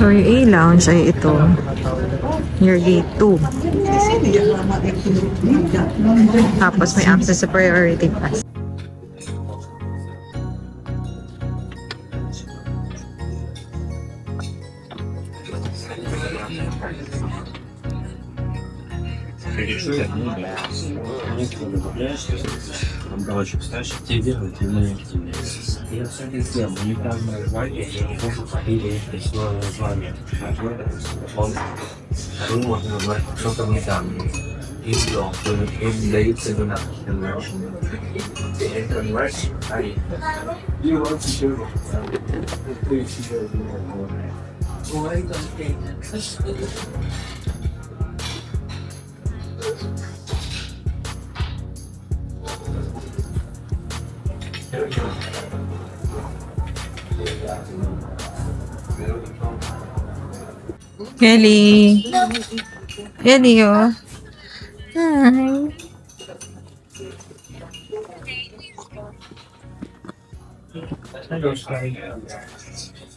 So, yung A-Lounge ay ito. Near gate 2. Tapos may access sa priority pass. Kelly! Kelly, oh. Hi!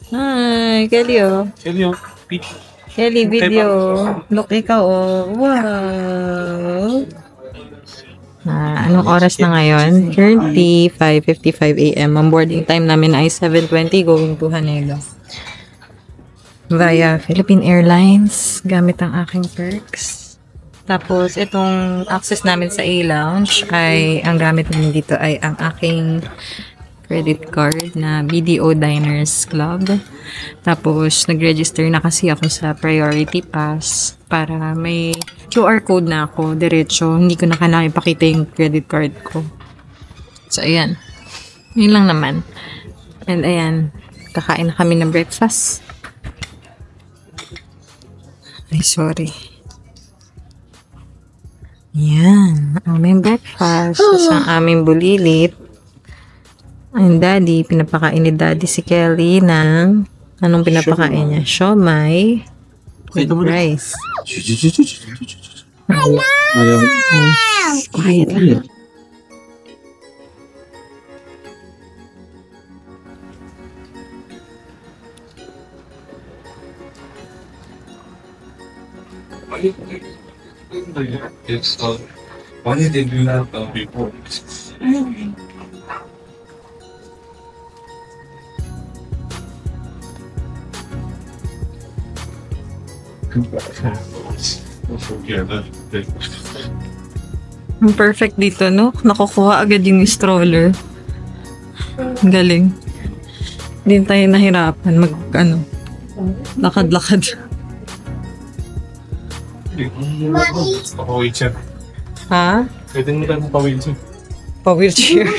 Hi, Kelly, oh. Kelly, oh. Kelly, video. Look, ikaw, oh. Wow! Anong oras na ngayon? Currently, 5:55 AM. Ang boarding time namin ay 7:20 going to Haneda. Via Philippine Airlines. Gamit ang aking perks. Tapos, itong access namin sa A-Lounge ay, ang gamit namin dito ay ang aking credit card na BDO Diners Club. Tapos, nag-register na kasi ako sa Priority Pass para may QR code na ako, diretso. Hindi ko na kailangan ipakita yung credit card ko. So, ayan. Yun lang naman. And, ayan. Kakain na kami ng breakfast. Ay, sorry. Yan. Aming breakfast. Tapos ang aming bulilit. Ang daddy, pinapakain ni daddy si Kelly ng anong pinapakain niya? Siomai with rice. Ayaw. Quiet lang. It's why did they do that before? Ang perfect dito, no? Nakukuha agad yung stroller. Ang galing. Hindi tayo nahirapan mag, lakad-lakad. Pa-wheelchair. Ha? Pwede mo tayo pa-wheelchair. Pa-wheelchair.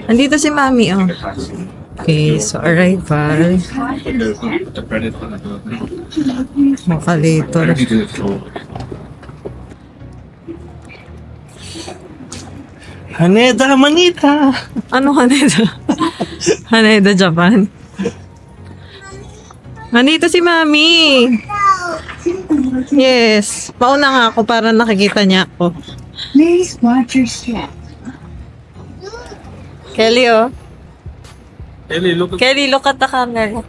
Andito si Mami, oh. Okay, so arrival. Makalator. Haneda, Manita! Ano Haneda? Haneda, Japan. Nandito si Mami. Yes. Mauna nga ako para nakikita niya ako. Please watch your step. Kelly, oh. Kelly, look at... Kelly, look at the camera.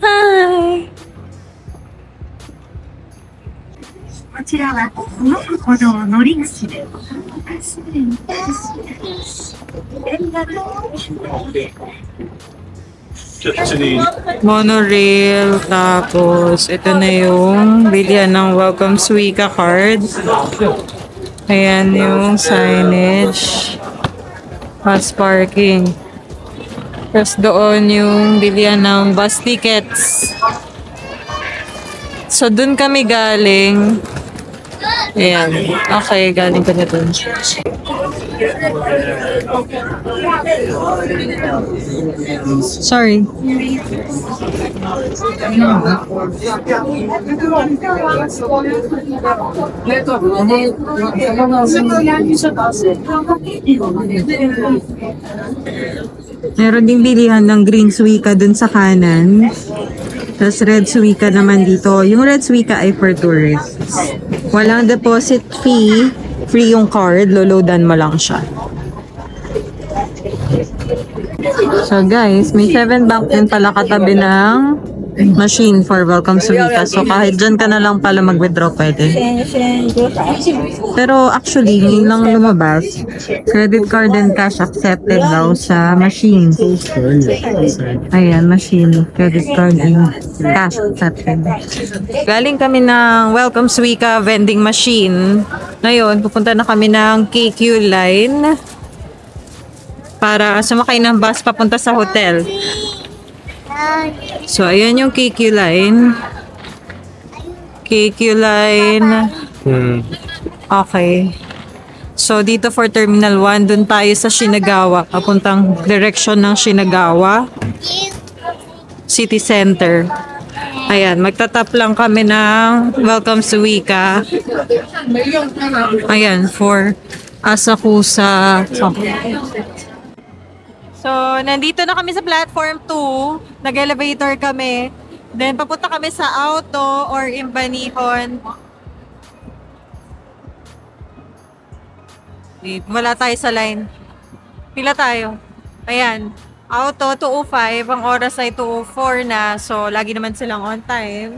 Hi! こちらはこの歩道乗り口ですでにMonorail, tapos ito na yung bilihan ng Welcome Suica card. Ayan yung signage. Bus parking. Tapos doon yung bilihan ng bus tickets. So doon kami galing. Ayan. Okay, galing ka na doon. Sorry. Meron ding bilihan ng green suica dun sa kanan. Tapos red suica naman dito. Yung red suica ay for tourists. Walang deposit fee. Free yung card. Loloadan mo lang siya. So guys, may 7 bank din pala katabi ng machine for Welcome Suica. So kahit dyan ka na lang pala mag-withdraw pwede. Pero actually, ngayon lang lumabas, credit card and cash accepted daw sa machine. Ayan, machine, credit card and cash accepted. Galing kami ng Welcome Suica vending machine. Ngayon, pupunta na kami ng KQ line para sumakay ng bus papunta sa hotel. So, ayan yung KQ line. KQ line. Okay. So, dito for Terminal 1, dun tayo sa Shinagawa. Papuntang direction ng Shinagawa City Center. Ayan, magtatap lang kami ng Welcome Suica. Ayan, for Asakusa. So, nandito na kami sa platform 2. Nag-elevator kami. Then, papunta kami sa Auto or Imbanihon. Wala tayo sa line. Pila tayo? Ayan. Auto, 2:05. Ang oras ay 2:04 na. So, lagi naman silang on time.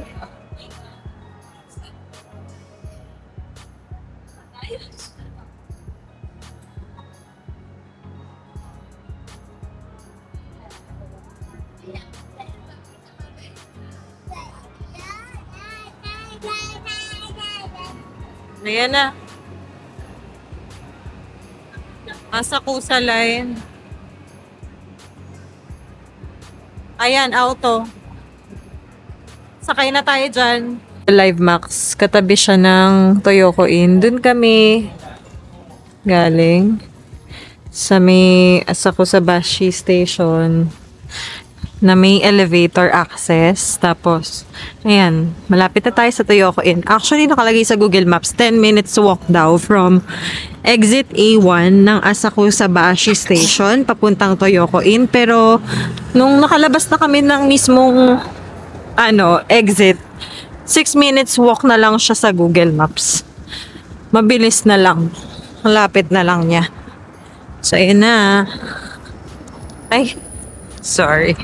Ayan na. Asakusa line. Ayan, auto. Sakay na tayo dyan. Live Max. Katabi siya ng Toyoko Inn. Doon kami galing sa may Asakusabashi Station na may elevator access. Tapos, ayan, malapit na tayo sa Toyoko Inn. Actually, nakalagay sa Google Maps, 10 minutes walk daw from exit A1 ng Asakusabashi Station papuntang Toyoko Inn. Pero, nung nakalabas na kami ng mismong exit, 6 minutes walk na lang siya sa Google Maps. Mabilis na lang. Malapit na lang niya. So, ayan na. Ay, sorry.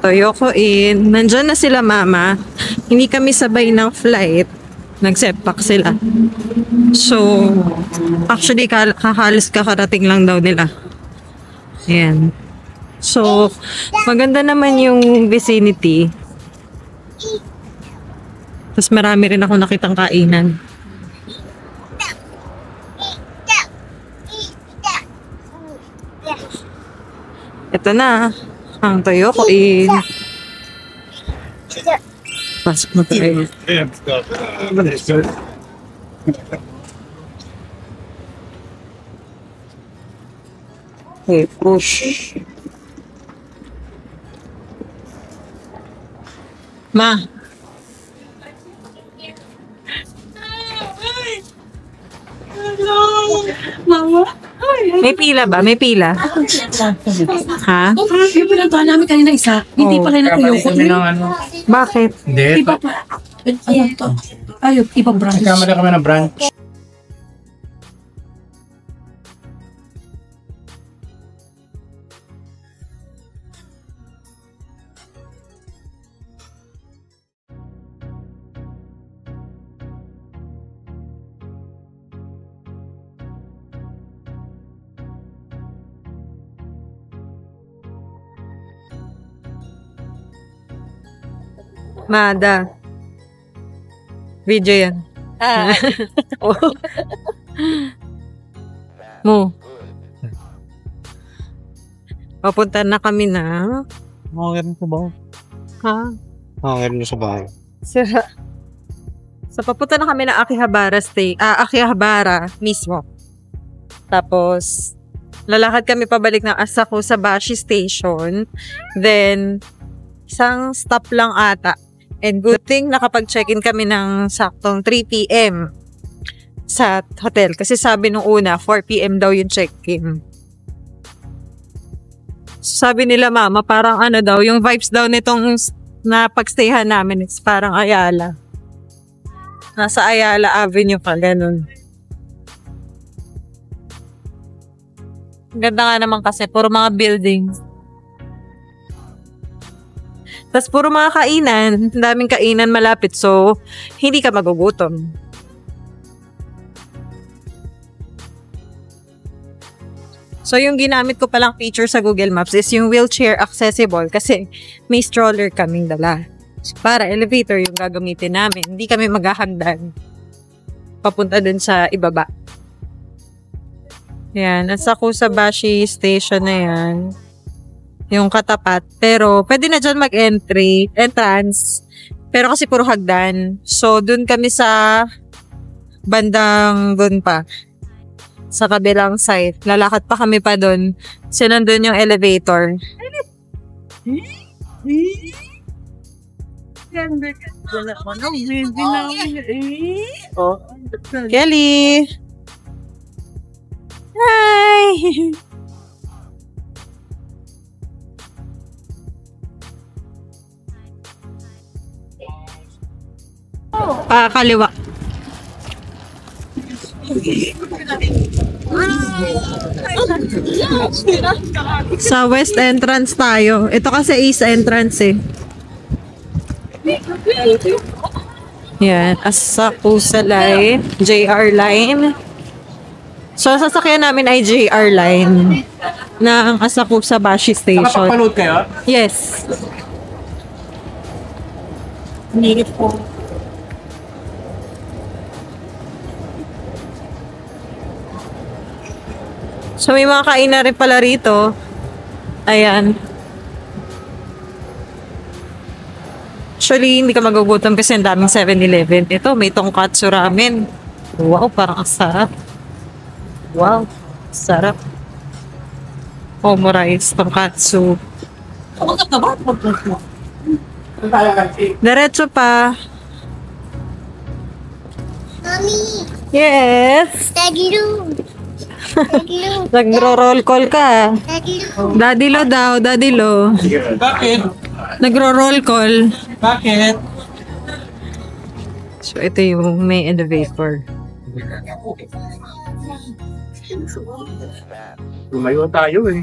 Toyoko Inn. Nandyan na sila mama. Hindi kami sabay ng flight. Nag-setback sila. So, actually, kakalis kakarating lang daw nila. Ayan. So, maganda naman yung vicinity. Tapos marami rin ako nakitang kainan. Ito na. Ang Toyoko Inn. Pasok na tayo. Okay, push. Ma. Mama. May pila ba? May pila? Ha? Yung pinuntahan namin kanina isa, hindi pa rin natuyoko. Bakit? Hindi. Iba pa. Ano to? Ayun, ibang branch. Nagkamali kami ng branch. Mada. Video yan. Mo. Papunta na kami na. Makakailan sa bahay. Ha? Makakailan nyo sa bahay. Sira. So, papunta na kami na Akihabara mismo. Tapos, lalakad kami pabalik ng Asakusabashi Station. Then, isang stop lang ata. And good thing nakapag-check-in kami ng saktong 3 p.m. sa hotel. Kasi sabi nung una, 4 p.m. daw yung check-in. Sabi nila mama, parang daw, yung vibes daw nitong napag-stayhan namin is parang Ayala. Nasa Ayala Avenue pa, ganun. Ganda nga naman kasi, puro mga buildings. Tapos puro mga kainan, ang daming kainan malapit, so hindi ka magugutom. So yung ginamit ko palang feature sa Google Maps is yung wheelchair accessible kasi may stroller kaming dala. So, para elevator yung gagamitin namin, hindi kami maghahagdan papunta dun sa ibaba. Yan, nasa Kusabashi Station na yan. Yung katapat. Pero, pwede na dyan entrance. Pero kasi puro hagdan. So, dun kami sa bandang dun pa. Sa kabilang side. Lalakad pa kami pa dun. So, nandun yung elevator. Kelly! Hi! Kaliwa. Sa west entrance tayo. Ito kasi east entrance eh. Yan. Asakusa Line. JR Line. So, sasakyan namin ay JR Line na ang Asakusabashi Station. Nakapapanood kayo? Yes. Minute po. So, may mga kainan rin pala rito. Ayan. Actually, hindi ka magugutom kasi ang daming 7-Eleven. Ito, may tongkatsu ramen. Wow, parang ang sarap. Wow, sarap. Omurice, tongkatsu. Diretso pa. Mommy, Yes. Tagilu. Tagilu. Nagro-roll call ka. Tagilu. Daddy Lo daw, Daddy Lo. Bakit? Nagro-roll call. Bakit? So, ito yung may elevator. Lumayo tayo eh.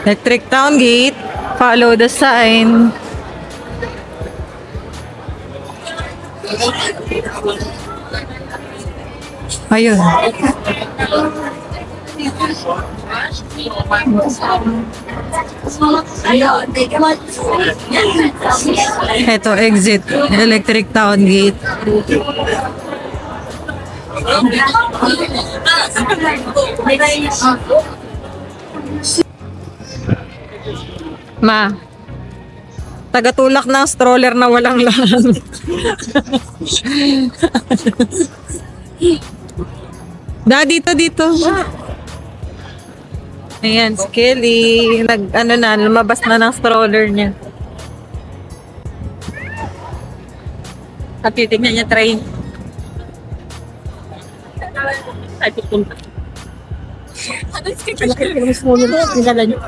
Electric Town Gate. Follow the sign. Ayun. Ito, exit. Electric Town Gate. Ma, tagatulak ng stroller na walang laman. Dito. Ayan, si Kelly. Lumabas na ng stroller niya. At titignan niya train. Ay, pupunta. Nilala niyo.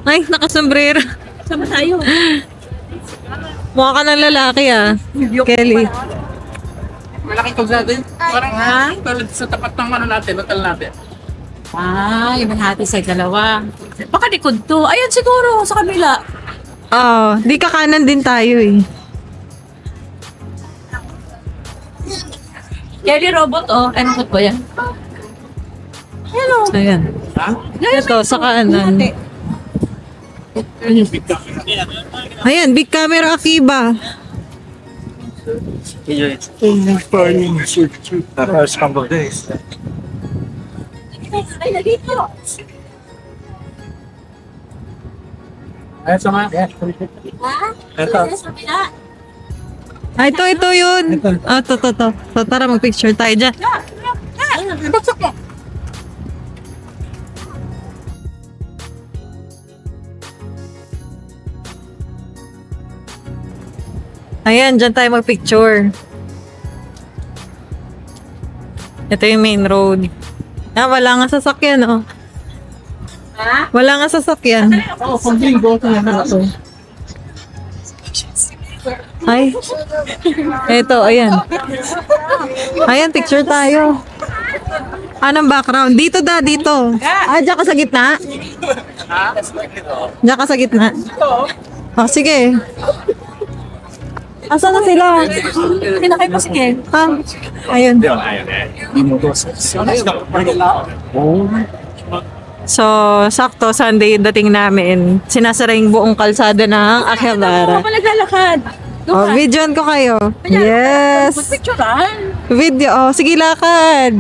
Ay, nakasombrero. Sama tayo. Mukha ka ng lalaki ah. Kelly. Malaki ko natin. Parang tulad sa tapat ng ano natin, hotel natin. Ah, yung hati sa dalawa. Baka likod to. Ayan siguro, sa kabila. Oh, di kakanan din tayo eh. Kelly robot, oh. Ano po yan? Hello. Ayan. Ito, sa kanan. Ayan, big camera Akiba. Tapos couple of days. Ay, nandito. Ay, sama. Ha? Ito. Sa kabila. Ah, ito yun. Ah, to. So, tara, mag-picture tayo dyan. Ayan, dyan tayo mag-picture. Ito yung main road. Ah, wala nga sasakyan, oh. Ha? Wala nga sasakyan. Oo, kung linggo, ito na ito. Ay. Ito, ayan. Ayan, picture tayo. Anong background? Dito dito. Ah, dyan ka sa gitna? Dyan ka sa gitna? Oh, sige. Asan na sila? Pinakay pa si Ken. Ah, ayun. So, sakto, Sunday yung dating namin. Sinasara yung buong kalsada ng Akihabara. Ako naglalakad. Oh, videoan ko kayo. Yes! Picturean. Video. Oh, sige, lakad.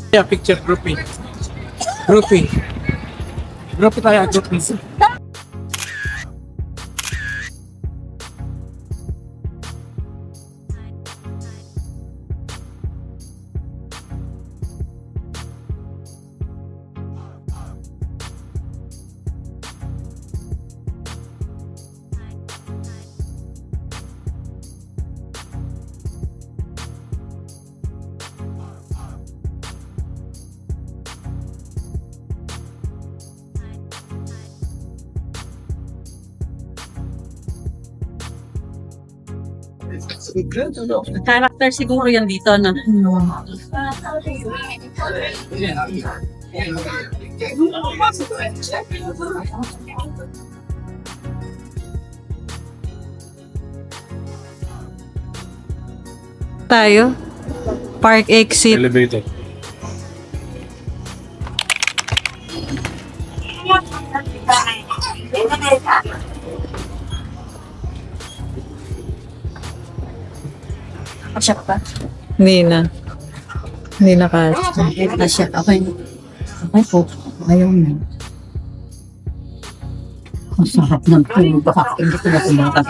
Yeah, picture grouping. Grouping. Grouping tayo, grouping. Character siguro yan dito, no? Tayo. Park exit. Elevator. Kasyak pa. Hindi na. Hindi na kasi. Kasyak. Okay. Okay po. Ayaw na. Masarap ng tulog. Baka hindi ko na kumaka.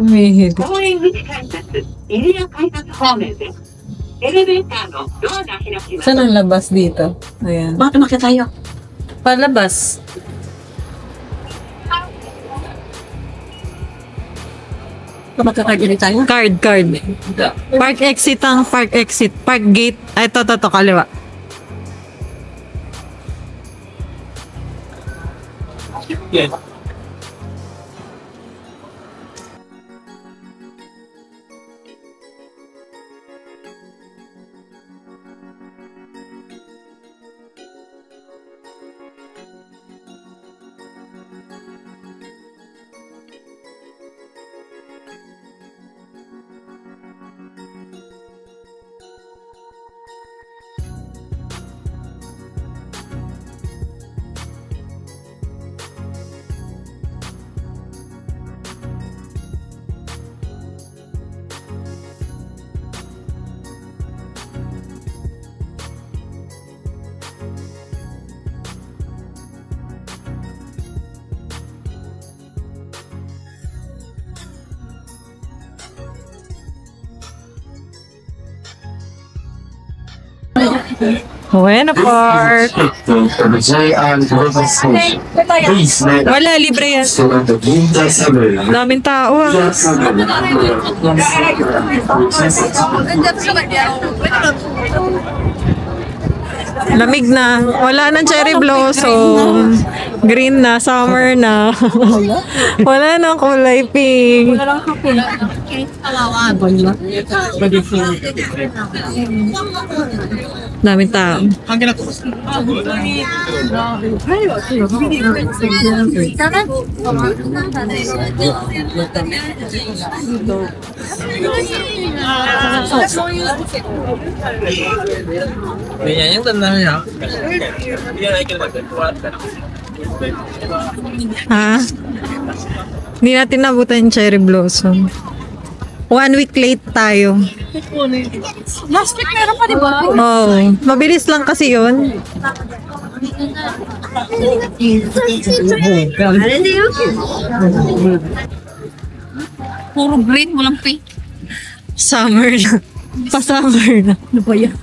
Umihit. 公園口改札入谷改札方面です。エレベーターのドアが開きます。 Saan ang labas dito? Ayan. Bakit umakyat tayo? Palabas. Magkakagili tayo? Card. Park exit ang park exit. Park gate. Ay, to, kaliwa. Yeah. Buena Park. JR Global Station. Please make Wala, libre yan. to the Ginza Suburb. Daming tao ah. Lamig na. Wala nang cherry blossom. Green na. Summer na. Wala nang kulay pink. Daming tao. Ha? Hindi natin nabutan yung cherry blossom. 1 week late tayo. Last week meron pa, di ba? Oh, mabilis lang kasi yun. Puro green, walang pink. Summer na. Pa-summer na. Ano ba yan?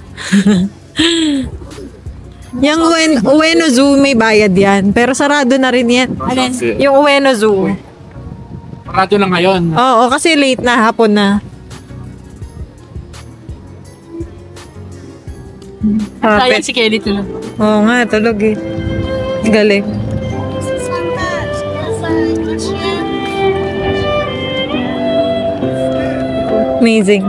Yung Ueno Zoo, may bayad yan. Pero sarado na rin yan. Alin? Yung Ueno Zoo. Radyo na ngayon. Oo, kasi late na, hapon na. Sayang si Kelly tulog. Oo nga, tulog eh. Galing. Amazing.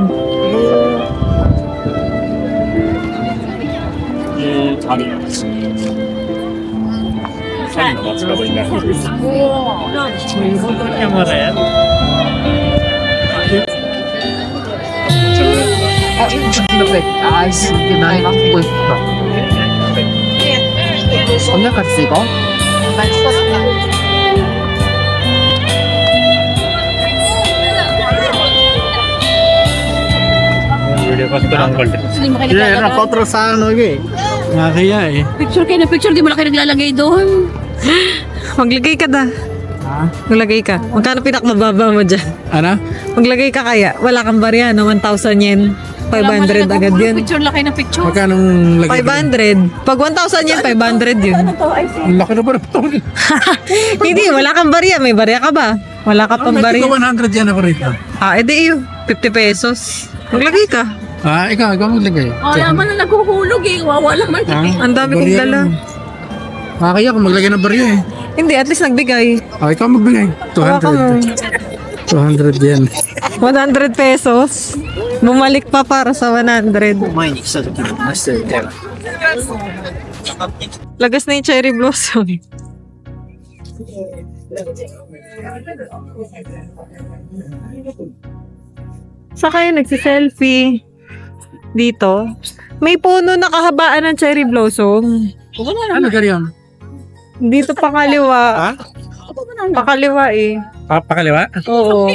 Hindi mo kayo naglalagay. Nakakaya eh. Picture kayo na picture, di mo na kayo naglalagay doon. Maglagay ka da. Maglagay ka. Magkano pinakmababa mo dyan? Ano? Maglagay ka kaya. Wala kang barya, no? 1,000 yen. 500 agad yun. Picture lang kayo ng picture. Magkano lagay? 500. Pag 1,000 yen, 500 yun. Ang laki na ba ito? Hindi, wala kang barya. May barya ka ba? Wala ka pang barya. 100 yan ako rito. Edi yun. 50 pesos. Maglagay ka. Ikaw maglagay. Yaman na naguhulog eh. Wawa naman. Ang dami kong dala. Nakakaya kung maglagay ng barya eh. Hindi, at least nagbigay. Ikaw magbigay. Hawakan mo. 200 yan. 100 pesos. Bumalik pa para sa 100. Lagas na yung cherry blossom. Sa kayo nagsiselfie dito? May puno na kahabaan ng cherry blossom. Ano ganyan? Dito pakaliwa. Ha? Pakaliwa eh. Pakaliwa? Oo.